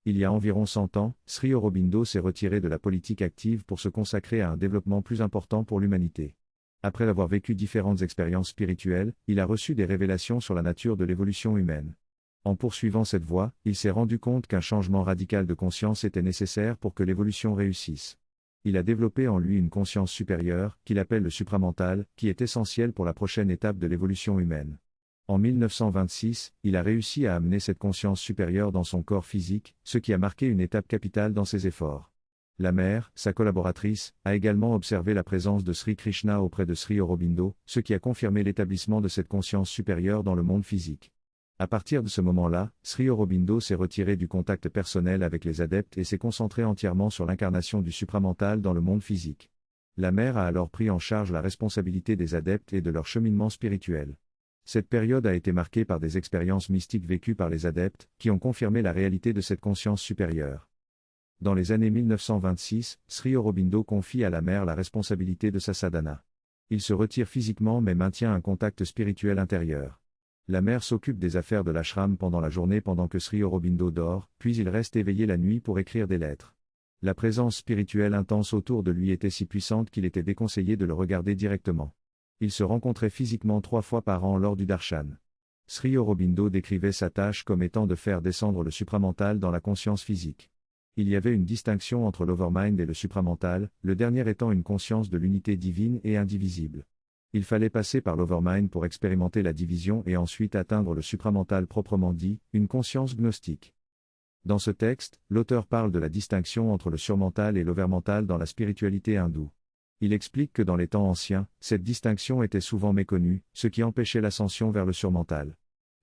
Il y a environ 100 ans, Sri Aurobindo s'est retiré de la politique active pour se consacrer à un développement plus important pour l'humanité. Après avoir vécu différentes expériences spirituelles, il a reçu des révélations sur la nature de l'évolution humaine. En poursuivant cette voie, il s'est rendu compte qu'un changement radical de conscience était nécessaire pour que l'évolution réussisse. Il a développé en lui une conscience supérieure, qu'il appelle le supramental, qui est essentielle pour la prochaine étape de l'évolution humaine. En 1926, il a réussi à amener cette conscience supérieure dans son corps physique, ce qui a marqué une étape capitale dans ses efforts. La mère, sa collaboratrice, a également observé la présence de Sri Krishna auprès de Sri Aurobindo, ce qui a confirmé l'établissement de cette conscience supérieure dans le monde physique. À partir de ce moment-là, Sri Aurobindo s'est retiré du contact personnel avec les adeptes et s'est concentré entièrement sur l'incarnation du supramental dans le monde physique. La mère a alors pris en charge la responsabilité des adeptes et de leur cheminement spirituel. Cette période a été marquée par des expériences mystiques vécues par les adeptes, qui ont confirmé la réalité de cette conscience supérieure. Dans les années 1926, Sri Aurobindo confie à la mère la responsabilité de sa sadhana. Il se retire physiquement mais maintient un contact spirituel intérieur. La mère s'occupe des affaires de l'ashram pendant la journée pendant que Sri Aurobindo dort, puis il reste éveillé la nuit pour écrire des lettres. La présence spirituelle intense autour de lui était si puissante qu'il était déconseillé de le regarder directement. Il se rencontrait physiquement 3 fois par an lors du darshan. Sri Aurobindo décrivait sa tâche comme étant de faire descendre le supramental dans la conscience physique. Il y avait une distinction entre l'overmind et le supramental, le dernier étant une conscience de l'unité divine et indivisible. Il fallait passer par l'overmind pour expérimenter la division et ensuite atteindre le supramental proprement dit, une conscience gnostique. Dans ce texte, l'auteur parle de la distinction entre le surmental et l'overmental dans la spiritualité hindoue. Il explique que dans les temps anciens, cette distinction était souvent méconnue, ce qui empêchait l'ascension vers le surmental.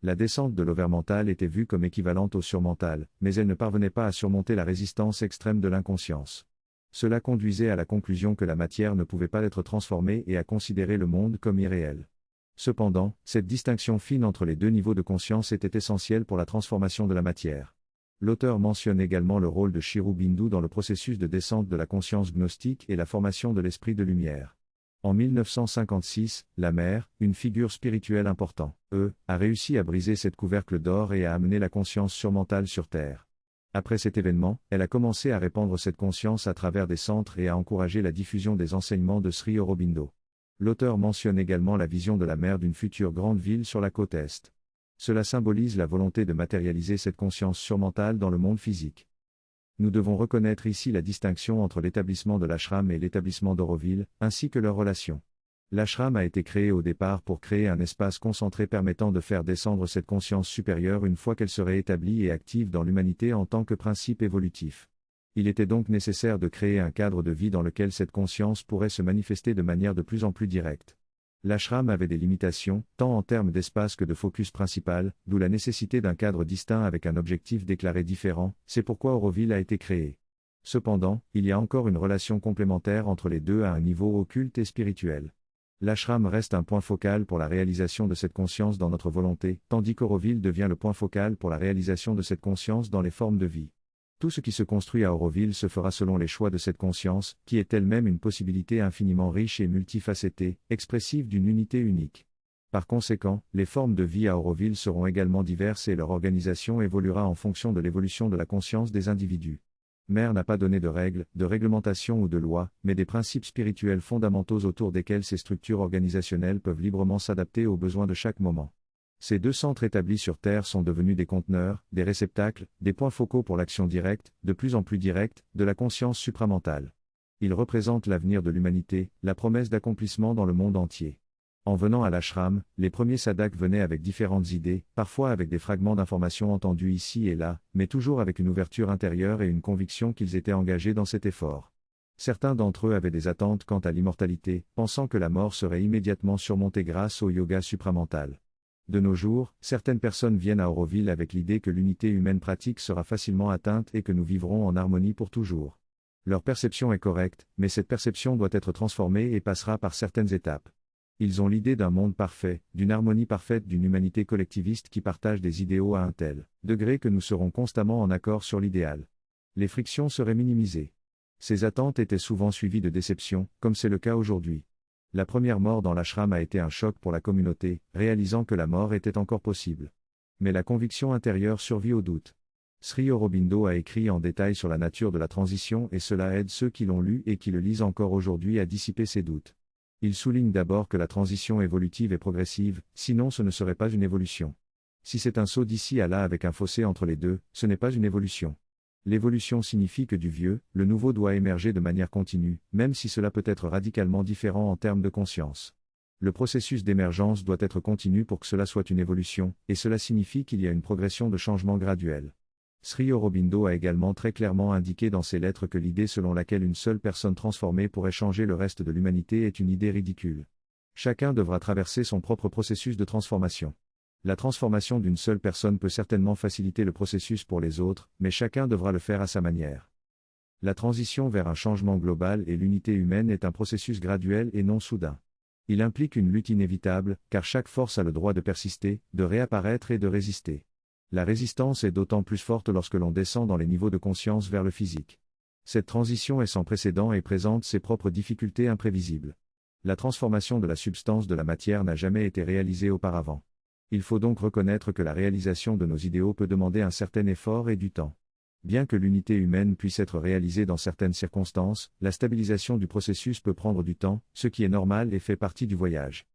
La descente de l'overmental était vue comme équivalente au surmental, mais elle ne parvenait pas à surmonter la résistance extrême de l'inconscience. Cela conduisait à la conclusion que la matière ne pouvait pas être transformée et à considérer le monde comme irréel. Cependant, cette distinction fine entre les deux niveaux de conscience était essentielle pour la transformation de la matière. L'auteur mentionne également le rôle de Sri Aurobindo dans le processus de descente de la conscience gnostique et la formation de l'esprit de lumière. En 1956, la mère, une figure spirituelle importante, a réussi à briser cette couvercle d'or et à amener la conscience surmentale sur Terre. Après cet événement, elle a commencé à répandre cette conscience à travers des centres et à encourager la diffusion des enseignements de Sri Aurobindo. L'auteur mentionne également la vision de la mère d'une future grande ville sur la côte Est. Cela symbolise la volonté de matérialiser cette conscience surmentale dans le monde physique. Nous devons reconnaître ici la distinction entre l'établissement de l'ashram et l'établissement d'Auroville, ainsi que leur relation. L'ashram a été créé au départ pour créer un espace concentré permettant de faire descendre cette conscience supérieure une fois qu'elle serait établie et active dans l'humanité en tant que principe évolutif. Il était donc nécessaire de créer un cadre de vie dans lequel cette conscience pourrait se manifester de manière de plus en plus directe. L'ashram avait des limitations, tant en termes d'espace que de focus principal, d'où la nécessité d'un cadre distinct avec un objectif déclaré différent, c'est pourquoi Auroville a été créé. Cependant, il y a encore une relation complémentaire entre les deux à un niveau occulte et spirituel. L'ashram reste un point focal pour la réalisation de cette conscience dans notre volonté, tandis qu'Auroville devient le point focal pour la réalisation de cette conscience dans les formes de vie. Tout ce qui se construit à Auroville se fera selon les choix de cette conscience, qui est elle-même une possibilité infiniment riche et multifacetée, expressive d'une unité unique. Par conséquent, les formes de vie à Auroville seront également diverses et leur organisation évoluera en fonction de l'évolution de la conscience des individus. Mère n'a pas donné de règles, de réglementations ou de lois, mais des principes spirituels fondamentaux autour desquels ces structures organisationnelles peuvent librement s'adapter aux besoins de chaque moment. Ces deux centres établis sur Terre sont devenus des conteneurs, des réceptacles, des points focaux pour l'action directe, de plus en plus directe, de la conscience supramentale. Ils représentent l'avenir de l'humanité, la promesse d'accomplissement dans le monde entier. En venant à l'ashram, les premiers sadhaks venaient avec différentes idées, parfois avec des fragments d'informations entendus ici et là, mais toujours avec une ouverture intérieure et une conviction qu'ils étaient engagés dans cet effort. Certains d'entre eux avaient des attentes quant à l'immortalité, pensant que la mort serait immédiatement surmontée grâce au yoga supramental. De nos jours, certaines personnes viennent à Auroville avec l'idée que l'unité humaine pratique sera facilement atteinte et que nous vivrons en harmonie pour toujours. Leur perception est correcte, mais cette perception doit être transformée et passera par certaines étapes. Ils ont l'idée d'un monde parfait, d'une harmonie parfaite d'une humanité collectiviste qui partage des idéaux à un tel degré que nous serons constamment en accord sur l'idéal. Les frictions seraient minimisées. Ces attentes étaient souvent suivies de déceptions, comme c'est le cas aujourd'hui. La première mort dans l'ashram a été un choc pour la communauté, réalisant que la mort était encore possible. Mais la conviction intérieure survit au doute. Sri Aurobindo a écrit en détail sur la nature de la transition et cela aide ceux qui l'ont lu et qui le lisent encore aujourd'hui à dissiper ces doutes. Il souligne d'abord que la transition évolutive est progressive, sinon ce ne serait pas une évolution. Si c'est un saut d'ici à là avec un fossé entre les deux, ce n'est pas une évolution. L'évolution signifie que du vieux, le nouveau doit émerger de manière continue, même si cela peut être radicalement différent en termes de conscience. Le processus d'émergence doit être continu pour que cela soit une évolution, et cela signifie qu'il y a une progression de changement graduel. Sri Aurobindo a également très clairement indiqué dans ses lettres que l'idée selon laquelle une seule personne transformée pourrait changer le reste de l'humanité est une idée ridicule. Chacun devra traverser son propre processus de transformation. La transformation d'une seule personne peut certainement faciliter le processus pour les autres, mais chacun devra le faire à sa manière. La transition vers un changement global et l'unité humaine est un processus graduel et non soudain. Il implique une lutte inévitable, car chaque force a le droit de persister, de réapparaître et de résister. La résistance est d'autant plus forte lorsque l'on descend dans les niveaux de conscience vers le physique. Cette transition est sans précédent et présente ses propres difficultés imprévisibles. La transformation de la substance de la matière n'a jamais été réalisée auparavant. Il faut donc reconnaître que la réalisation de nos idéaux peut demander un certain effort et du temps. Bien que l'unité humaine puisse être réalisée dans certaines circonstances, la stabilisation du processus peut prendre du temps, ce qui est normal et fait partie du voyage.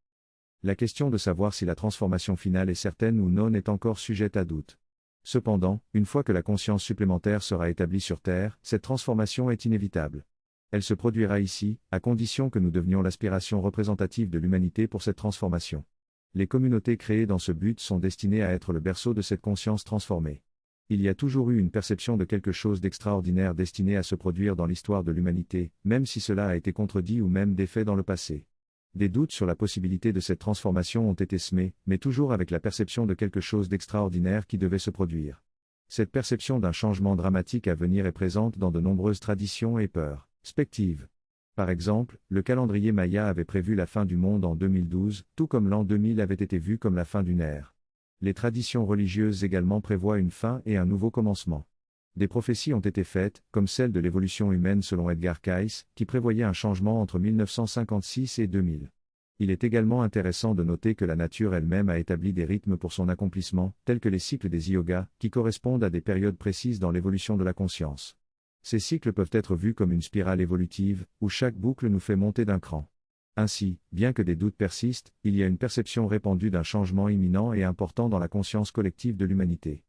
La question de savoir si la transformation finale est certaine ou non est encore sujette à doute. Cependant, une fois que la conscience supplémentaire sera établie sur Terre, cette transformation est inévitable. Elle se produira ici, à condition que nous devenions l'aspiration représentative de l'humanité pour cette transformation. Les communautés créées dans ce but sont destinées à être le berceau de cette conscience transformée. Il y a toujours eu une perception de quelque chose d'extraordinaire destiné à se produire dans l'histoire de l'humanité, même si cela a été contredit ou même défait dans le passé. Des doutes sur la possibilité de cette transformation ont été semés, mais toujours avec la perception de quelque chose d'extraordinaire qui devait se produire. Cette perception d'un changement dramatique à venir est présente dans de nombreuses traditions et perspectives. Par exemple, le calendrier Maya avait prévu la fin du monde en 2012, tout comme l'an 2000 avait été vu comme la fin d'une ère. Les traditions religieuses également prévoient une fin et un nouveau commencement. Des prophéties ont été faites, comme celle de l'évolution humaine selon Edgar Cayce, qui prévoyait un changement entre 1956 et 2000. Il est également intéressant de noter que la nature elle-même a établi des rythmes pour son accomplissement, tels que les cycles des yogas, qui correspondent à des périodes précises dans l'évolution de la conscience. Ces cycles peuvent être vus comme une spirale évolutive, où chaque boucle nous fait monter d'un cran. Ainsi, bien que des doutes persistent, il y a une perception répandue d'un changement imminent et important dans la conscience collective de l'humanité.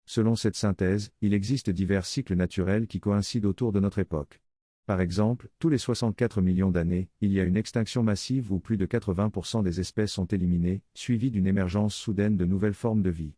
Selon cette synthèse, il existe divers cycles naturels qui coïncident autour de notre époque. Par exemple, tous les 64 millions d'années, il y a une extinction massive où plus de 80% des espèces sont éliminées, suivie d'une émergence soudaine de nouvelles formes de vie.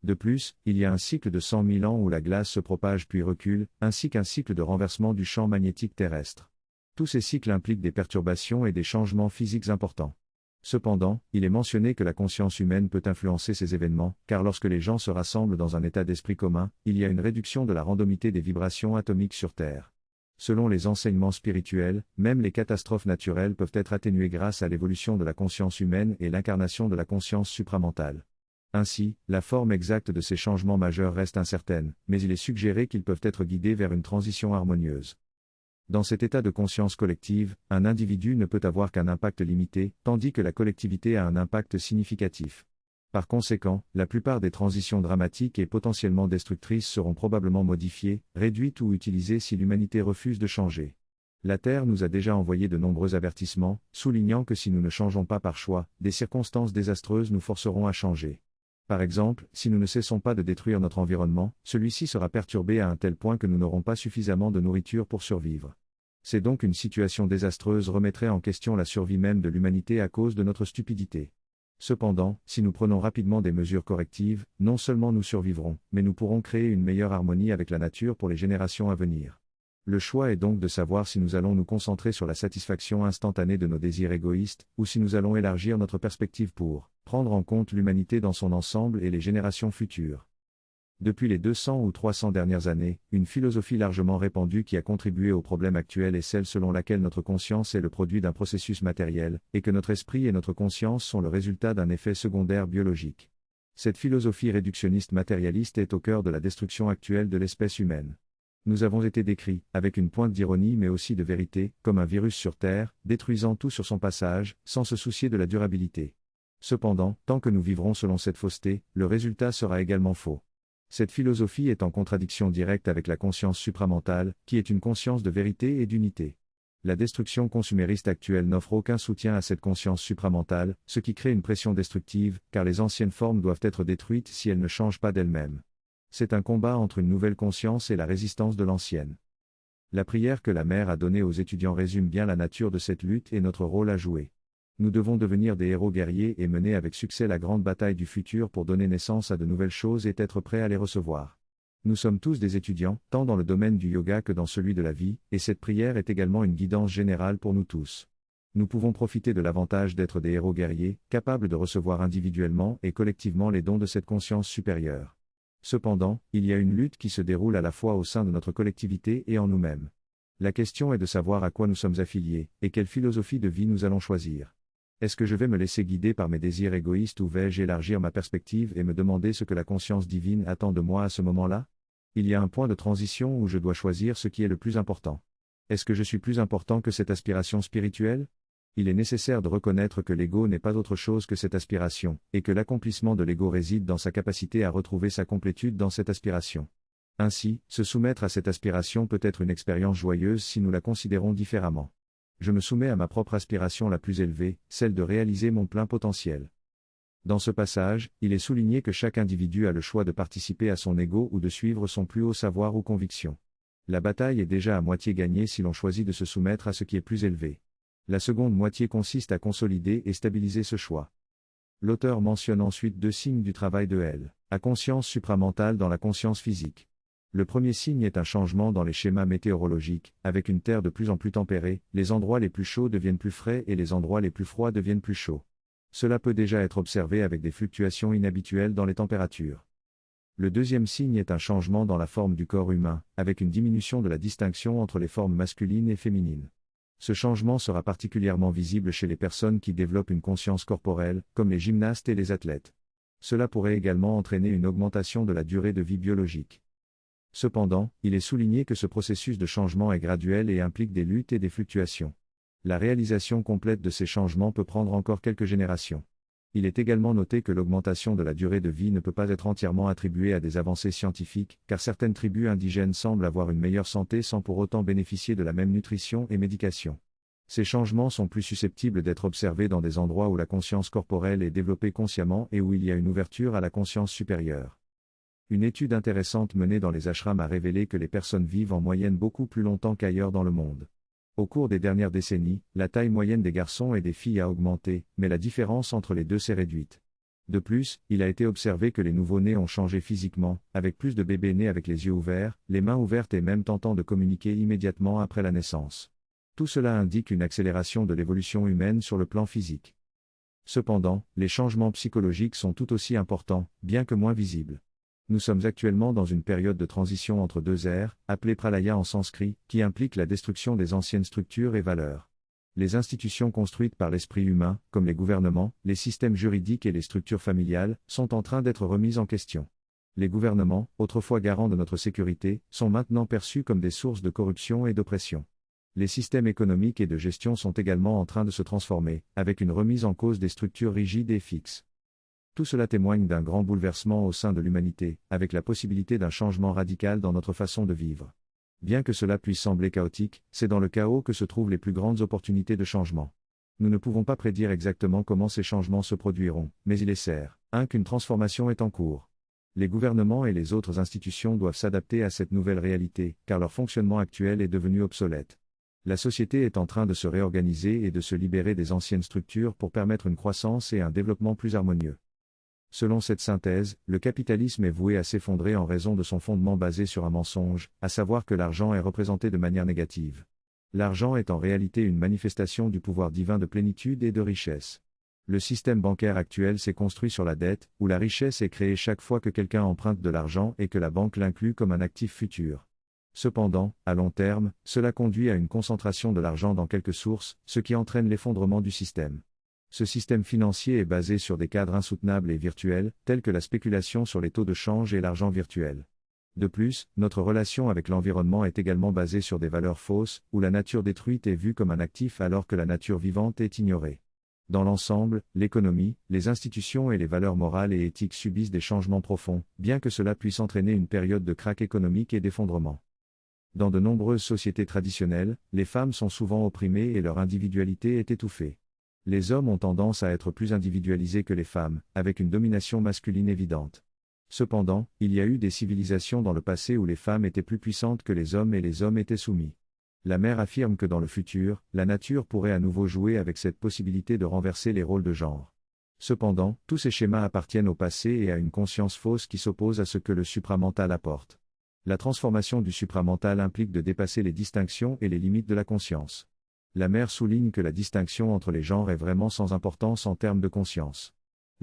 De plus, il y a un cycle de 100 000 ans où la glace se propage puis recule, ainsi qu'un cycle de renversement du champ magnétique terrestre. Tous ces cycles impliquent des perturbations et des changements physiques importants. Cependant, il est mentionné que la conscience humaine peut influencer ces événements, car lorsque les gens se rassemblent dans un état d'esprit commun, il y a une réduction de la randomité des vibrations atomiques sur Terre. Selon les enseignements spirituels, même les catastrophes naturelles peuvent être atténuées grâce à l'évolution de la conscience humaine et l'incarnation de la conscience supramentale. Ainsi, la forme exacte de ces changements majeurs reste incertaine, mais il est suggéré qu'ils peuvent être guidés vers une transition harmonieuse. Dans cet état de conscience collective, un individu ne peut avoir qu'un impact limité, tandis que la collectivité a un impact significatif. Par conséquent, la plupart des transitions dramatiques et potentiellement destructrices seront probablement modifiées, réduites ou utilisées si l'humanité refuse de changer. La Terre nous a déjà envoyé de nombreux avertissements, soulignant que si nous ne changeons pas par choix, des circonstances désastreuses nous forceront à changer. Par exemple, si nous ne cessons pas de détruire notre environnement, celui-ci sera perturbé à un tel point que nous n'aurons pas suffisamment de nourriture pour survivre. C'est donc une situation désastreuse remettrait en question la survie même de l'humanité à cause de notre stupidité. Cependant, si nous prenons rapidement des mesures correctives, non seulement nous survivrons, mais nous pourrons créer une meilleure harmonie avec la nature pour les générations à venir. Le choix est donc de savoir si nous allons nous concentrer sur la satisfaction instantanée de nos désirs égoïstes, ou si nous allons élargir notre perspective pour prendre en compte l'humanité dans son ensemble et les générations futures. Depuis les 200 ou 300 dernières années, une philosophie largement répandue qui a contribué au problème actuel est celle selon laquelle notre conscience est le produit d'un processus matériel, et que notre esprit et notre conscience sont le résultat d'un effet secondaire biologique. Cette philosophie réductionniste matérialiste est au cœur de la destruction actuelle de l'espèce humaine. Nous avons été décrits, avec une pointe d'ironie mais aussi de vérité, comme un virus sur Terre, détruisant tout sur son passage, sans se soucier de la durabilité. Cependant, tant que nous vivrons selon cette fausseté, le résultat sera également faux. Cette philosophie est en contradiction directe avec la conscience supramentale, qui est une conscience de vérité et d'unité. La destruction consumériste actuelle n'offre aucun soutien à cette conscience supramentale, ce qui crée une pression destructive, car les anciennes formes doivent être détruites si elles ne changent pas d'elles-mêmes. C'est un combat entre une nouvelle conscience et la résistance de l'ancienne. La prière que la mère a donnée aux étudiants résume bien la nature de cette lutte et notre rôle à jouer. Nous devons devenir des héros guerriers et mener avec succès la grande bataille du futur pour donner naissance à de nouvelles choses et être prêts à les recevoir. Nous sommes tous des étudiants, tant dans le domaine du yoga que dans celui de la vie, et cette prière est également une guidance générale pour nous tous. Nous pouvons profiter de l'avantage d'être des héros guerriers, capables de recevoir individuellement et collectivement les dons de cette conscience supérieure. Cependant, il y a une lutte qui se déroule à la fois au sein de notre collectivité et en nous-mêmes. La question est de savoir à quoi nous sommes affiliés, et quelle philosophie de vie nous allons choisir. Est-ce que je vais me laisser guider par mes désirs égoïstes ou vais-je élargir ma perspective et me demander ce que la conscience divine attend de moi à ce moment-là? Il y a un point de transition où je dois choisir ce qui est le plus important. Est-ce que je suis plus important que cette aspiration spirituelle? Il est nécessaire de reconnaître que l'ego n'est pas autre chose que cette aspiration, et que l'accomplissement de l'ego réside dans sa capacité à retrouver sa complétude dans cette aspiration. Ainsi, se soumettre à cette aspiration peut être une expérience joyeuse si nous la considérons différemment. Je me soumets à ma propre aspiration la plus élevée, celle de réaliser mon plein potentiel. Dans ce passage, il est souligné que chaque individu a le choix de participer à son ego ou de suivre son plus haut savoir ou conviction. La bataille est déjà à moitié gagnée si l'on choisit de se soumettre à ce qui est plus élevé. La seconde moitié consiste à consolider et stabiliser ce choix. L'auteur mentionne ensuite 2 signes du travail de L, à conscience supramentale dans la conscience physique. Le premier signe est un changement dans les schémas météorologiques, avec une terre de plus en plus tempérée, les endroits les plus chauds deviennent plus frais et les endroits les plus froids deviennent plus chauds. Cela peut déjà être observé avec des fluctuations inhabituelles dans les températures. Le deuxième signe est un changement dans la forme du corps humain, avec une diminution de la distinction entre les formes masculines et féminines. Ce changement sera particulièrement visible chez les personnes qui développent une conscience corporelle, comme les gymnastes et les athlètes. Cela pourrait également entraîner une augmentation de la durée de vie biologique. Cependant, il est souligné que ce processus de changement est graduel et implique des luttes et des fluctuations. La réalisation complète de ces changements peut prendre encore quelques générations. Il est également noté que l'augmentation de la durée de vie ne peut pas être entièrement attribuée à des avancées scientifiques, car certaines tribus indigènes semblent avoir une meilleure santé sans pour autant bénéficier de la même nutrition et médication. Ces changements sont plus susceptibles d'être observés dans des endroits où la conscience corporelle est développée consciemment et où il y a une ouverture à la conscience supérieure. Une étude intéressante menée dans les ashrams a révélé que les personnes vivent en moyenne beaucoup plus longtemps qu'ailleurs dans le monde. Au cours des dernières décennies, la taille moyenne des garçons et des filles a augmenté, mais la différence entre les deux s'est réduite. De plus, il a été observé que les nouveau-nés ont changé physiquement, avec plus de bébés nés avec les yeux ouverts, les mains ouvertes et même tentant de communiquer immédiatement après la naissance. Tout cela indique une accélération de l'évolution humaine sur le plan physique. Cependant, les changements psychologiques sont tout aussi importants, bien que moins visibles. Nous sommes actuellement dans une période de transition entre 2 ères, appelée pralaya en sanskrit, qui implique la destruction des anciennes structures et valeurs. Les institutions construites par l'esprit humain, comme les gouvernements, les systèmes juridiques et les structures familiales, sont en train d'être remises en question. Les gouvernements, autrefois garants de notre sécurité, sont maintenant perçus comme des sources de corruption et d'oppression. Les systèmes économiques et de gestion sont également en train de se transformer, avec une remise en cause des structures rigides et fixes. Tout cela témoigne d'un grand bouleversement au sein de l'humanité, avec la possibilité d'un changement radical dans notre façon de vivre. Bien que cela puisse sembler chaotique, c'est dans le chaos que se trouvent les plus grandes opportunités de changement. Nous ne pouvons pas prédire exactement comment ces changements se produiront, mais il est certain qu'une transformation est en cours. Les gouvernements et les autres institutions doivent s'adapter à cette nouvelle réalité, car leur fonctionnement actuel est devenu obsolète. La société est en train de se réorganiser et de se libérer des anciennes structures pour permettre une croissance et un développement plus harmonieux. Selon cette synthèse, le capitalisme est voué à s'effondrer en raison de son fondement basé sur un mensonge, à savoir que l'argent est représenté de manière négative. L'argent est en réalité une manifestation du pouvoir divin de plénitude et de richesse. Le système bancaire actuel s'est construit sur la dette, où la richesse est créée chaque fois que quelqu'un emprunte de l'argent et que la banque l'inclut comme un actif futur. Cependant, à long terme, cela conduit à une concentration de l'argent dans quelques sources, ce qui entraîne l'effondrement du système. Ce système financier est basé sur des cadres insoutenables et virtuels, tels que la spéculation sur les taux de change et l'argent virtuel. De plus, notre relation avec l'environnement est également basée sur des valeurs fausses, où la nature détruite est vue comme un actif alors que la nature vivante est ignorée. Dans l'ensemble, l'économie, les institutions et les valeurs morales et éthiques subissent des changements profonds, bien que cela puisse entraîner une période de krach économique et d'effondrement. Dans de nombreuses sociétés traditionnelles, les femmes sont souvent opprimées et leur individualité est étouffée. Les hommes ont tendance à être plus individualisés que les femmes, avec une domination masculine évidente. Cependant, il y a eu des civilisations dans le passé où les femmes étaient plus puissantes que les hommes et les hommes étaient soumis. La mère affirme que dans le futur, la nature pourrait à nouveau jouer avec cette possibilité de renverser les rôles de genre. Cependant, tous ces schémas appartiennent au passé et à une conscience fausse qui s'oppose à ce que le supramental apporte. La transformation du supramental implique de dépasser les distinctions et les limites de la conscience. La mère souligne que la distinction entre les genres est vraiment sans importance en termes de conscience.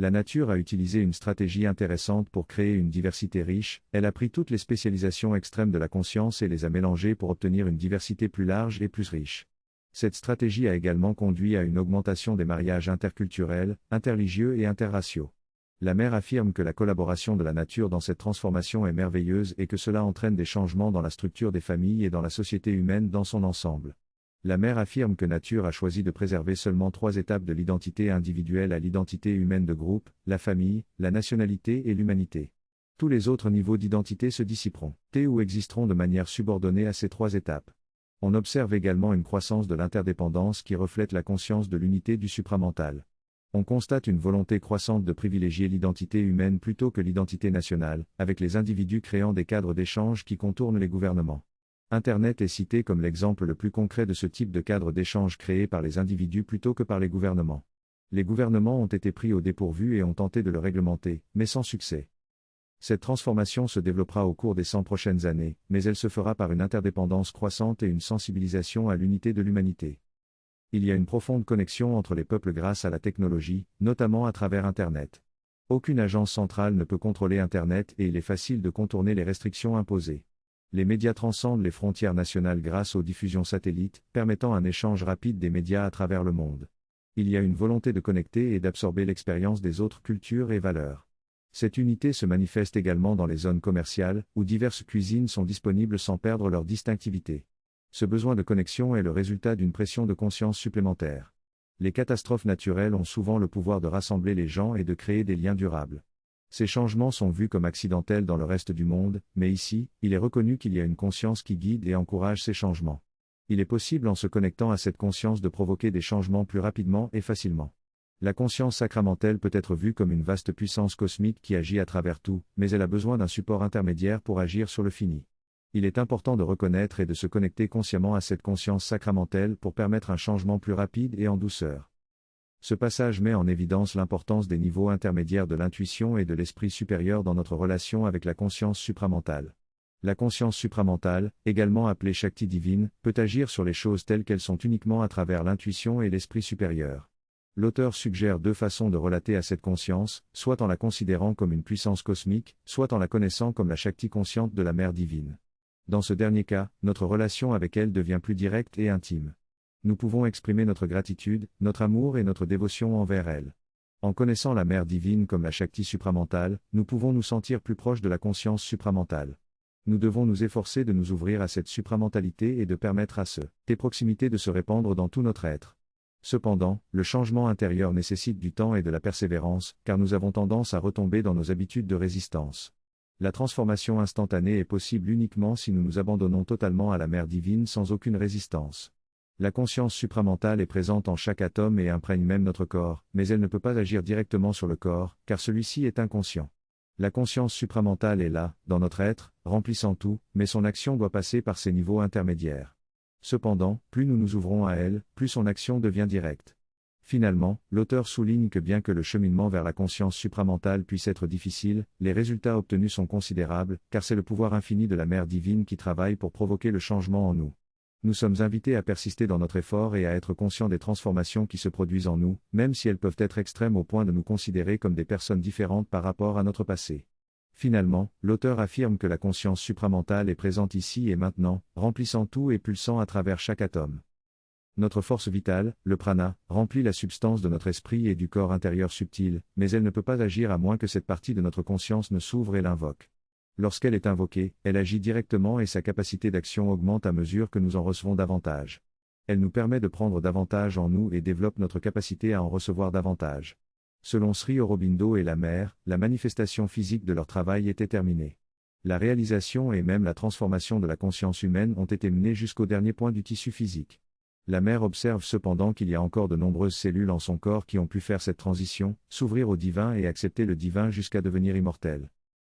La nature a utilisé une stratégie intéressante pour créer une diversité riche, elle a pris toutes les spécialisations extrêmes de la conscience et les a mélangées pour obtenir une diversité plus large et plus riche. Cette stratégie a également conduit à une augmentation des mariages interculturels, interreligieux et interraciaux. La mère affirme que la collaboration de la nature dans cette transformation est merveilleuse et que cela entraîne des changements dans la structure des familles et dans la société humaine dans son ensemble. La mère affirme que nature a choisi de préserver seulement 3 étapes de l'identité individuelle à l'identité humaine de groupe, la famille, la nationalité et l'humanité. Tous les autres niveaux d'identité se dissiperont, ou existeront de manière subordonnée à ces 3 étapes. On observe également une croissance de l'interdépendance qui reflète la conscience de l'unité du supramental. On constate une volonté croissante de privilégier l'identité humaine plutôt que l'identité nationale, avec les individus créant des cadres d'échange qui contournent les gouvernements. Internet est cité comme l'exemple le plus concret de ce type de cadre d'échange créé par les individus plutôt que par les gouvernements. Les gouvernements ont été pris au dépourvu et ont tenté de le réglementer, mais sans succès. Cette transformation se développera au cours des 100 prochaines années, mais elle se fera par une interdépendance croissante et une sensibilisation à l'unité de l'humanité. Il y a une profonde connexion entre les peuples grâce à la technologie, notamment à travers Internet. Aucune agence centrale ne peut contrôler Internet et il est facile de contourner les restrictions imposées. Les médias transcendent les frontières nationales grâce aux diffusions satellites, permettant un échange rapide des médias à travers le monde. Il y a une volonté de connecter et d'absorber l'expérience des autres cultures et valeurs. Cette unité se manifeste également dans les zones commerciales, où diverses cuisines sont disponibles sans perdre leur distinctivité. Ce besoin de connexion est le résultat d'une pression de conscience supplémentaire. Les catastrophes naturelles ont souvent le pouvoir de rassembler les gens et de créer des liens durables. Ces changements sont vus comme accidentels dans le reste du monde, mais ici, il est reconnu qu'il y a une conscience qui guide et encourage ces changements. Il est possible en se connectant à cette conscience de provoquer des changements plus rapidement et facilement. La conscience sacramentelle peut être vue comme une vaste puissance cosmique qui agit à travers tout, mais elle a besoin d'un support intermédiaire pour agir sur le fini. Il est important de reconnaître et de se connecter consciemment à cette conscience sacramentelle pour permettre un changement plus rapide et en douceur. Ce passage met en évidence l'importance des niveaux intermédiaires de l'intuition et de l'esprit supérieur dans notre relation avec la conscience supramentale. La conscience supramentale, également appelée Shakti divine, peut agir sur les choses telles qu'elles sont uniquement à travers l'intuition et l'esprit supérieur. L'auteur suggère 2 façons de relater à cette conscience, soit en la considérant comme une puissance cosmique, soit en la connaissant comme la Shakti consciente de la Mère divine. Dans ce dernier cas, notre relation avec elle devient plus directe et intime. Nous pouvons exprimer notre gratitude, notre amour et notre dévotion envers elle. En connaissant la Mère divine comme la Shakti supramentale, nous pouvons nous sentir plus proches de la conscience supramentale. Nous devons nous efforcer de nous ouvrir à cette supramentalité et de permettre à cette proximité de se répandre dans tout notre être. Cependant, le changement intérieur nécessite du temps et de la persévérance, car nous avons tendance à retomber dans nos habitudes de résistance. La transformation instantanée est possible uniquement si nous nous abandonnons totalement à la Mère divine sans aucune résistance. La conscience supramentale est présente en chaque atome et imprègne même notre corps, mais elle ne peut pas agir directement sur le corps, car celui-ci est inconscient. La conscience supramentale est là, dans notre être, remplissant tout, mais son action doit passer par ces niveaux intermédiaires. Cependant, plus nous nous ouvrons à elle, plus son action devient directe. Finalement, l'auteur souligne que bien que le cheminement vers la conscience supramentale puisse être difficile, les résultats obtenus sont considérables, car c'est le pouvoir infini de la Mère divine qui travaille pour provoquer le changement en nous. Nous sommes invités à persister dans notre effort et à être conscients des transformations qui se produisent en nous, même si elles peuvent être extrêmes au point de nous considérer comme des personnes différentes par rapport à notre passé. Finalement, l'auteur affirme que la conscience supramentale est présente ici et maintenant, remplissant tout et pulsant à travers chaque atome. Notre force vitale, le prana, remplit la substance de notre esprit et du corps intérieur subtil, mais elle ne peut pas agir à moins que cette partie de notre conscience ne s'ouvre et l'invoque. Lorsqu'elle est invoquée, elle agit directement et sa capacité d'action augmente à mesure que nous en recevons davantage. Elle nous permet de prendre davantage en nous et développe notre capacité à en recevoir davantage. Selon Sri Aurobindo et la mer, la manifestation physique de leur travail était terminée. La réalisation et même la transformation de la conscience humaine ont été menées jusqu'au dernier point du tissu physique. La mère observe cependant qu'il y a encore de nombreuses cellules en son corps qui ont pu faire cette transition, s'ouvrir au divin et accepter le divin jusqu'à devenir immortelles.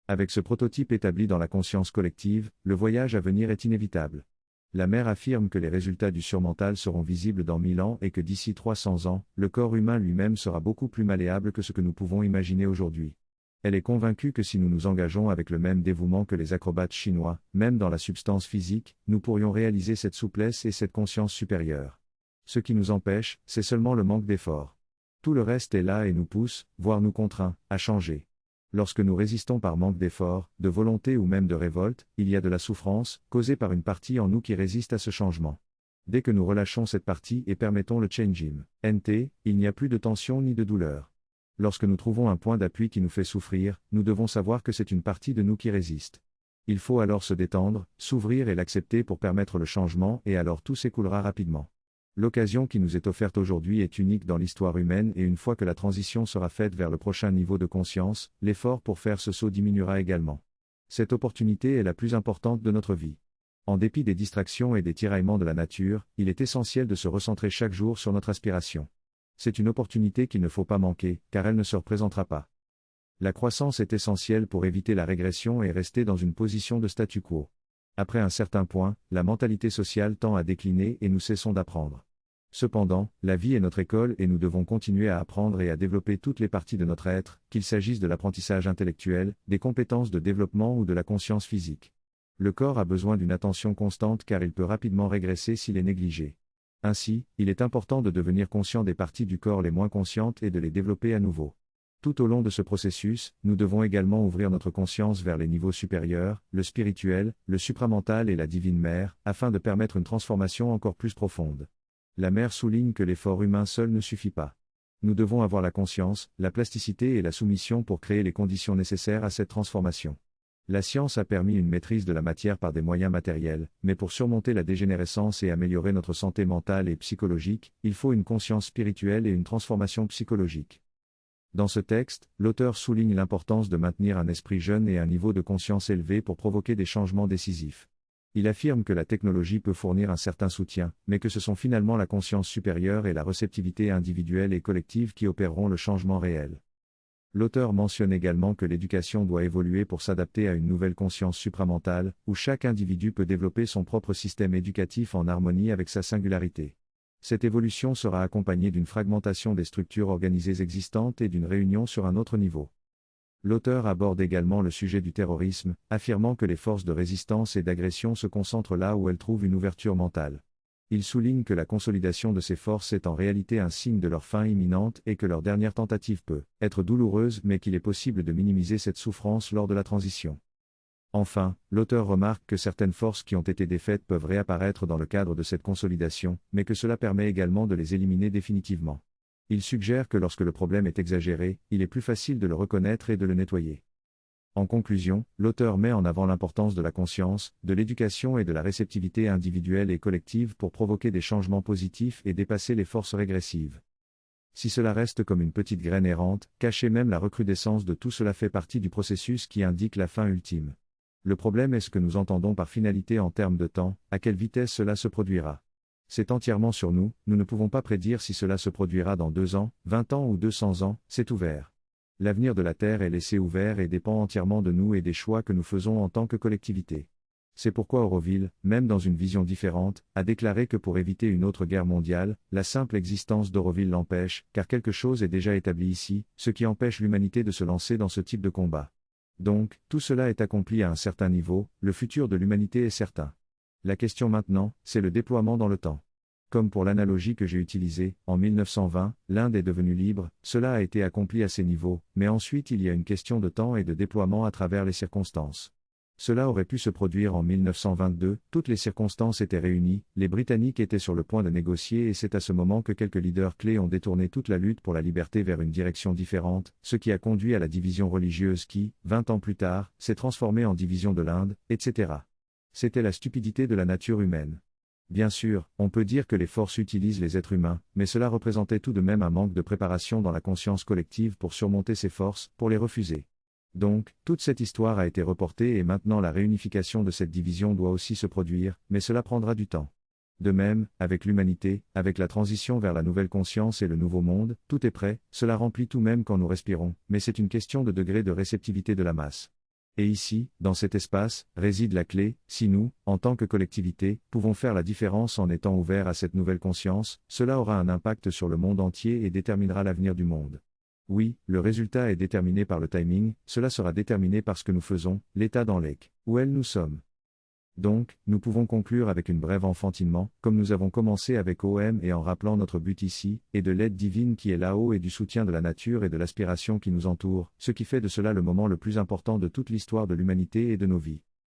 Avec ce prototype établi dans la conscience collective, le voyage à venir est inévitable. La mère affirme que les résultats du surmental seront visibles dans 1000 ans et que d'ici 300 ans, le corps humain lui-même sera beaucoup plus malléable que ce que nous pouvons imaginer aujourd'hui. Elle est convaincue que si nous nous engageons avec le même dévouement que les acrobates chinois, même dans la substance physique, nous pourrions réaliser cette souplesse et cette conscience supérieure. Ce qui nous empêche, c'est seulement le manque d'effort. Tout le reste est là et nous pousse, voire nous contraint, à changer. Lorsque nous résistons par manque d'effort, de volonté ou même de révolte, il y a de la souffrance, causée par une partie en nous qui résiste à ce changement. Dès que nous relâchons cette partie et permettons le changing, NT, il n'y a plus de tension ni de douleur. Lorsque nous trouvons un point d'appui qui nous fait souffrir, nous devons savoir que c'est une partie de nous qui résiste. Il faut alors se détendre, s'ouvrir et l'accepter pour permettre le changement et alors tout s'écoulera rapidement. L'occasion qui nous est offerte aujourd'hui est unique dans l'histoire humaine et une fois que la transition sera faite vers le prochain niveau de conscience, l'effort pour faire ce saut diminuera également. Cette opportunité est la plus importante de notre vie. En dépit des distractions et des tiraillements de la nature, il est essentiel de se recentrer chaque jour sur notre aspiration. C'est une opportunité qu'il ne faut pas manquer, car elle ne se représentera pas. La croissance est essentielle pour éviter la régression et rester dans une position de statu quo. Après un certain point, la mentalité sociale tend à décliner et nous cessons d'apprendre. Cependant, la vie est notre école et nous devons continuer à apprendre et à développer toutes les parties de notre être, qu'il s'agisse de l'apprentissage intellectuel, des compétences de développement ou de la conscience physique. Le corps a besoin d'une attention constante car il peut rapidement régresser s'il est négligé. Ainsi, il est important de devenir conscient des parties du corps les moins conscientes et de les développer à nouveau. Tout au long de ce processus, nous devons également ouvrir notre conscience vers les niveaux supérieurs, le spirituel, le supramental et la divine mère, afin de permettre une transformation encore plus profonde. La mère souligne que l'effort humain seul ne suffit pas. Nous devons avoir la conscience, la plasticité et la soumission pour créer les conditions nécessaires à cette transformation. La science a permis une maîtrise de la matière par des moyens matériels, mais pour surmonter la dégénérescence et améliorer notre santé mentale et psychologique, il faut une conscience spirituelle et une transformation psychologique. Dans ce texte, l'auteur souligne l'importance de maintenir un esprit jeune et un niveau de conscience élevé pour provoquer des changements décisifs. Il affirme que la technologie peut fournir un certain soutien, mais que ce sont finalement la conscience supérieure et la réceptivité individuelle et collective qui opéreront le changement réel. L'auteur mentionne également que l'éducation doit évoluer pour s'adapter à une nouvelle conscience supramentale, où chaque individu peut développer son propre système éducatif en harmonie avec sa singularité. Cette évolution sera accompagnée d'une fragmentation des structures organisées existantes et d'une réunion sur un autre niveau. L'auteur aborde également le sujet du terrorisme, affirmant que les forces de résistance et d'agression se concentrent là où elles trouvent une ouverture mentale. Il souligne que la consolidation de ces forces est en réalité un signe de leur fin imminente et que leur dernière tentative peut être douloureuse mais qu'il est possible de minimiser cette souffrance lors de la transition. Enfin, l'auteur remarque que certaines forces qui ont été défaites peuvent réapparaître dans le cadre de cette consolidation, mais que cela permet également de les éliminer définitivement. Il suggère que lorsque le problème est exagéré, il est plus facile de le reconnaître et de le nettoyer. En conclusion, l'auteur met en avant l'importance de la conscience, de l'éducation et de la réceptivité individuelle et collective pour provoquer des changements positifs et dépasser les forces régressives. Si cela reste comme une petite graine errante, cacher même la recrudescence de tout cela fait partie du processus qui indique la fin ultime. Le problème est ce que nous entendons par finalité en termes de temps, à quelle vitesse cela se produira. C'est entièrement sur nous, nous ne pouvons pas prédire si cela se produira dans 2 ans, 20 ans ou 200 ans, c'est ouvert. L'avenir de la Terre est laissé ouvert et dépend entièrement de nous et des choix que nous faisons en tant que collectivité. C'est pourquoi Auroville, même dans une vision différente, a déclaré que pour éviter une autre guerre mondiale, la simple existence d'Auroville l'empêche, car quelque chose est déjà établi ici, ce qui empêche l'humanité de se lancer dans ce type de combat. Donc, tout cela est accompli à un certain niveau, le futur de l'humanité est certain. La question maintenant, c'est le déploiement dans le temps. Comme pour l'analogie que j'ai utilisée, en 1920, l'Inde est devenue libre, cela a été accompli à ces niveaux, mais ensuite il y a une question de temps et de déploiement à travers les circonstances. Cela aurait pu se produire en 1922, toutes les circonstances étaient réunies, les Britanniques étaient sur le point de négocier et c'est à ce moment que quelques leaders clés ont détourné toute la lutte pour la liberté vers une direction différente, ce qui a conduit à la division religieuse qui, 20 ans plus tard, s'est transformée en division de l'Inde, etc. C'était la stupidité de la nature humaine. Bien sûr, on peut dire que les forces utilisent les êtres humains, mais cela représentait tout de même un manque de préparation dans la conscience collective pour surmonter ces forces, pour les refuser. Donc, toute cette histoire a été reportée et maintenant la réunification de cette division doit aussi se produire, mais cela prendra du temps. De même, avec l'humanité, avec la transition vers la nouvelle conscience et le nouveau monde, tout est prêt, cela remplit tout même quand nous respirons, mais c'est une question de degré de réceptivité de la masse. Et ici, dans cet espace, réside la clé, si nous, en tant que collectivité, pouvons faire la différence en étant ouverts à cette nouvelle conscience, cela aura un impact sur le monde entier et déterminera l'avenir du monde. Oui, le résultat est déterminé par le timing, cela sera déterminé par ce que nous faisons, l'état dans l'EC, où nous sommes. Donc, nous pouvons conclure avec une brève enfantinement, comme nous avons commencé avec OM et en rappelant notre but ici, et de l'aide divine qui est là-haut et du soutien de la nature et de l'aspiration qui nous entoure, ce qui fait de cela le moment le plus important de toute l'histoire de l'humanité et de nos vies.